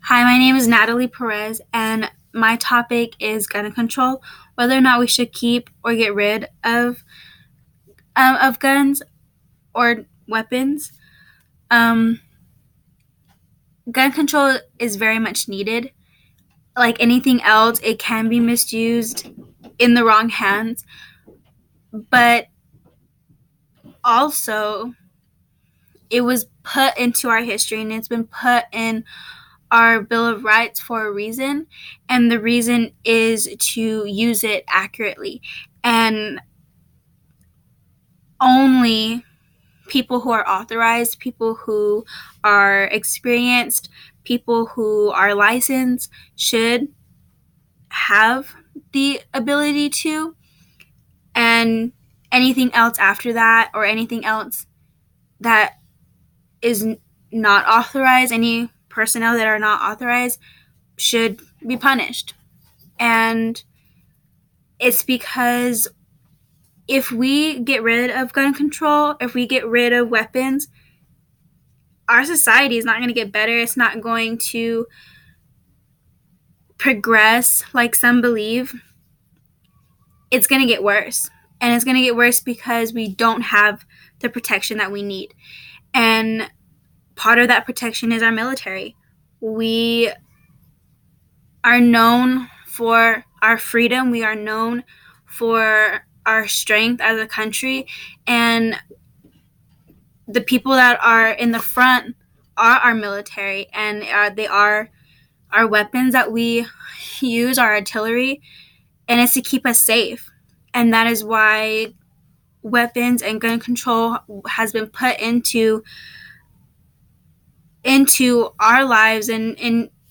Hi, my name is Natalie Perez, and my topic is gun control, whether or not we should keep or get rid of guns or weapons. Um, Gun control is very much needed. Like anything else, it can be misused in the wrong hands, but also it was put into our history and it's been put in our Bill of Rights for a reason, and the reason is to use it accurately. And only people who are authorized, people who are experienced, people who are licensed should have the ability to. And anything else after that, or anything else that is not authorized, any personnel that are not authorized, should be punished. And it's because if we get rid of gun control, if we get rid of weapons, our society is not going to get better. It's not going to progress like some believe. It's going to get worse. And it's going to get worse because we don't have the protection that we need. And part of that protection is our military. We are known for our freedom. We are known for our strength as a country. And the people that are in the front are our military, and they are our weapons that we use, our artillery, and it's to keep us safe. And that is why weapons and gun control has been put into our lives and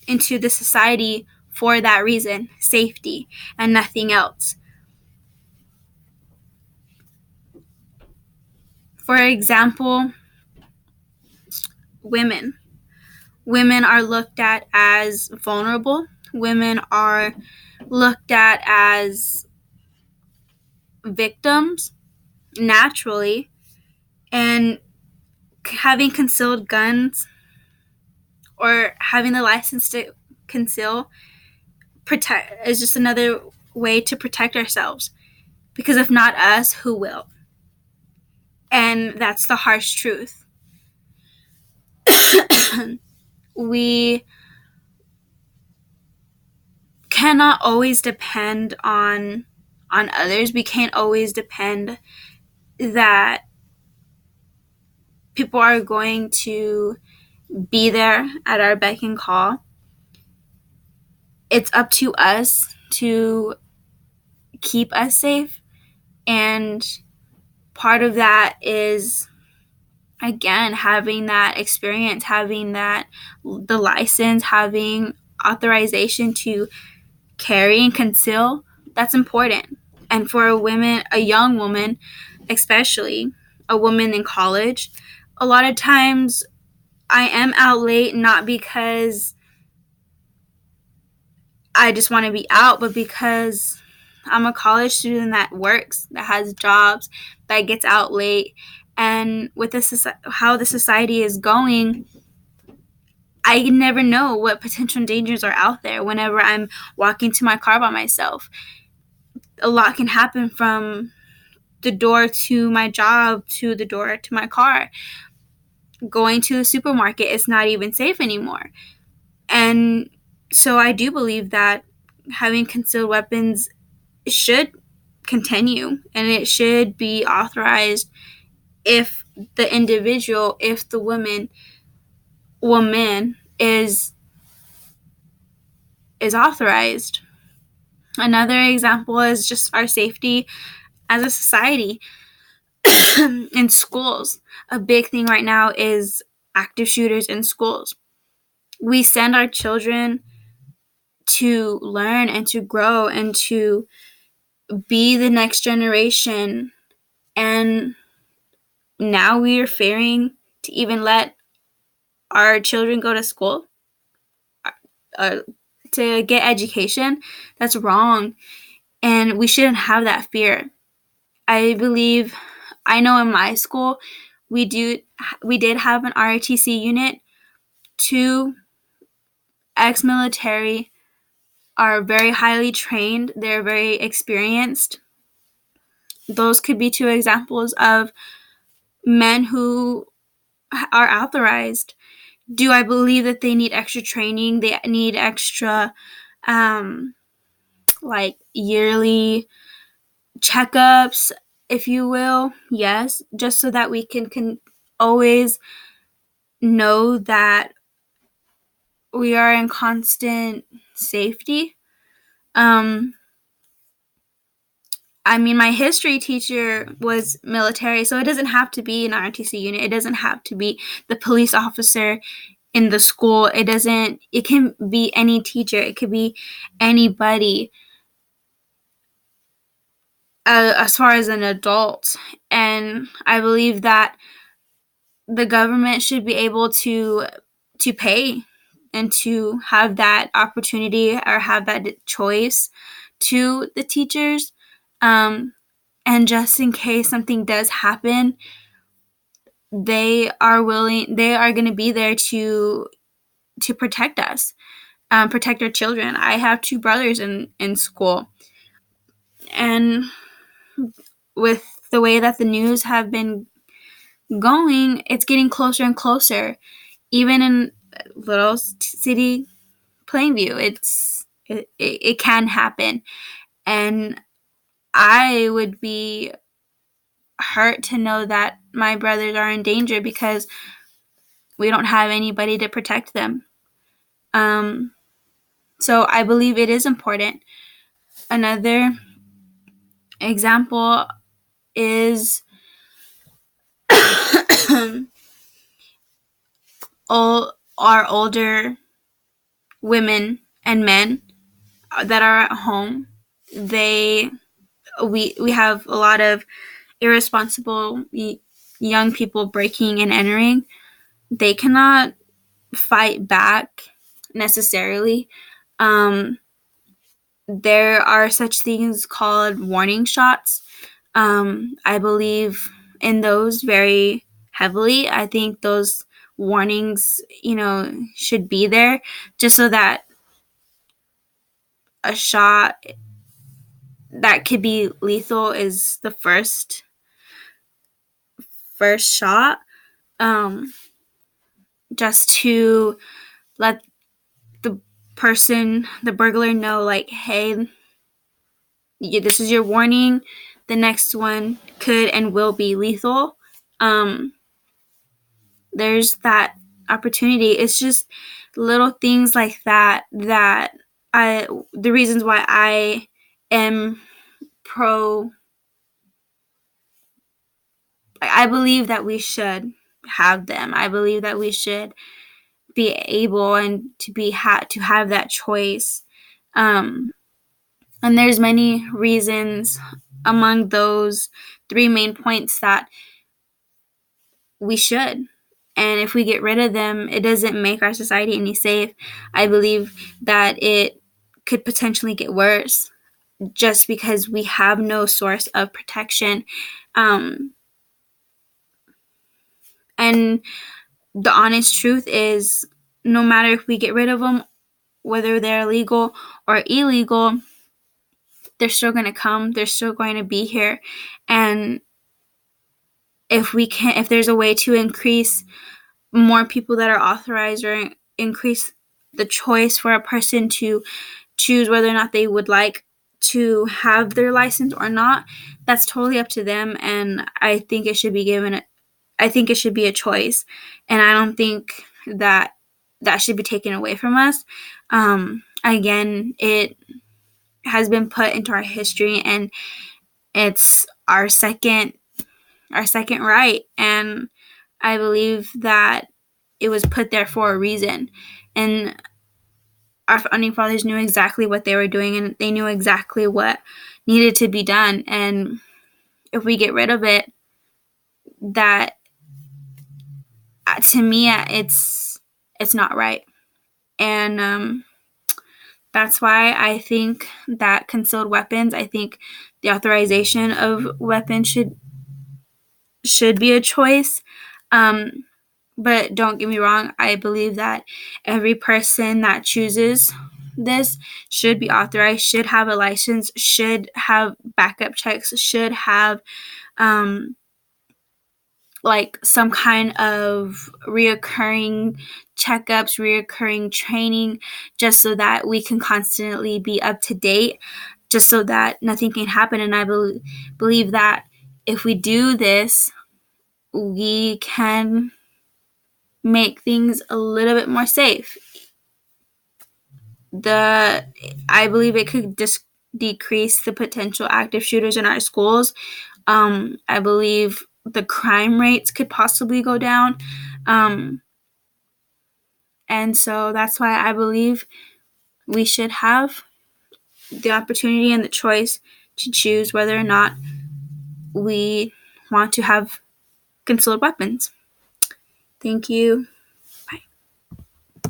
into the society for that reason, safety and nothing else. For example, women. Women are looked at as vulnerable. Women are looked at as victims naturally, and having concealed guns or having the license to conceal protect is just another way to protect ourselves, because if not us, who will? And that's the harsh truth. We cannot always depend on others. We can't always depend that people are going to be there at our beck and call. It's up to us to keep us safe, and part of that is, again, having that experience, having that the license, having authorization to carry and conceal. That's important. And for a young woman, especially a woman in college, a lot of times I am out late not because I just want to be out, but because I'm a college student that works, that has jobs, that gets out late. And with how the society is going, I never know what potential dangers are out there whenever I'm walking to my car by myself. A lot can happen from the door to my job to the door to my car. Going to the supermarket is not even safe anymore. And so I do believe that having concealed weapons should continue, and it should be authorized if the individual, if the woman is authorized. Another example is just our safety as a society. In schools, a big thing right now is active shooters in schools. We send our children to learn and to grow and to be the next generation, and now we are fearing to even let our children go to school uh, to get education. That's wrong, and we shouldn't have that fear. I know in my school we did have an ROTC unit to ex-military are very highly trained. They're very experienced. Those could be two examples of men who are authorized. Do I believe that they need extra training? They need extra, like, yearly checkups, if you will? Yes, just so that we can always know that we are in constant safety. I mean, my history teacher was military, so it doesn't have to be an ROTC unit. It doesn't have to be the police officer in the school. It can be any teacher. It could be anybody, as far as an adult. And I believe that the government should be able to pay and to have that opportunity or have that choice to the teachers. And just in case something does happen, they are going to be there to protect us, protect our children. I have two brothers in school, and with the way that the news have been going, it's getting closer and closer. Even in little city Plainview, it can happen, and I would be hurt to know that my brothers are in danger because we don't have anybody to protect them. So I believe it is important. Another example is all our older women and men that are at home. We have a lot of irresponsible young people breaking and entering. They cannot fight back necessarily. There are such things called warning shots. I believe in those very heavily. I think those warnings, should be there just so that a shot that could be lethal is the first shot, just to let the burglar know, like, hey, this is your warning. The next one could and will be lethal. There's that opportunity. It's just little things like that the reasons why I am pro. I believe that we should have them. I believe that we should be able and to have that choice. And there's many reasons among those three main points that we should. And if we get rid of them, it doesn't make our society any safe. I believe that it could potentially get worse just because we have no source of protection. And the honest truth is, no matter if we get rid of them, whether they're legal or illegal, they're still going to come. They're still going to be here. And if there's a way to increase more people that are authorized, or increase the choice for a person to choose whether or not they would like to have their license or not, that's totally up to them. And I think it should be a choice. And I don't think that should be taken away from us. Again, it has been put into our history, and it's our second right. And I believe that it was put there for a reason. And our founding fathers knew exactly what they were doing, and they knew exactly what needed to be done. And if we get rid of it, that, to me, it's not right. And that's why I think that concealed weapons, I think the authorization of weapons should be a choice. But don't get me wrong, I believe that every person that chooses this should be authorized, should have a license, should have backup checks, should have like some kind of reoccurring checkups, reoccurring training, just so that we can constantly be up to date, just so that nothing can happen. And I believe that if we do this, we can make things a little bit more safe. I believe it could decrease the potential active shooters in our schools. I believe the crime rates could possibly go down. And so that's why I believe we should have the opportunity and the choice to choose whether or not we want to have concealed weapons. Thank you.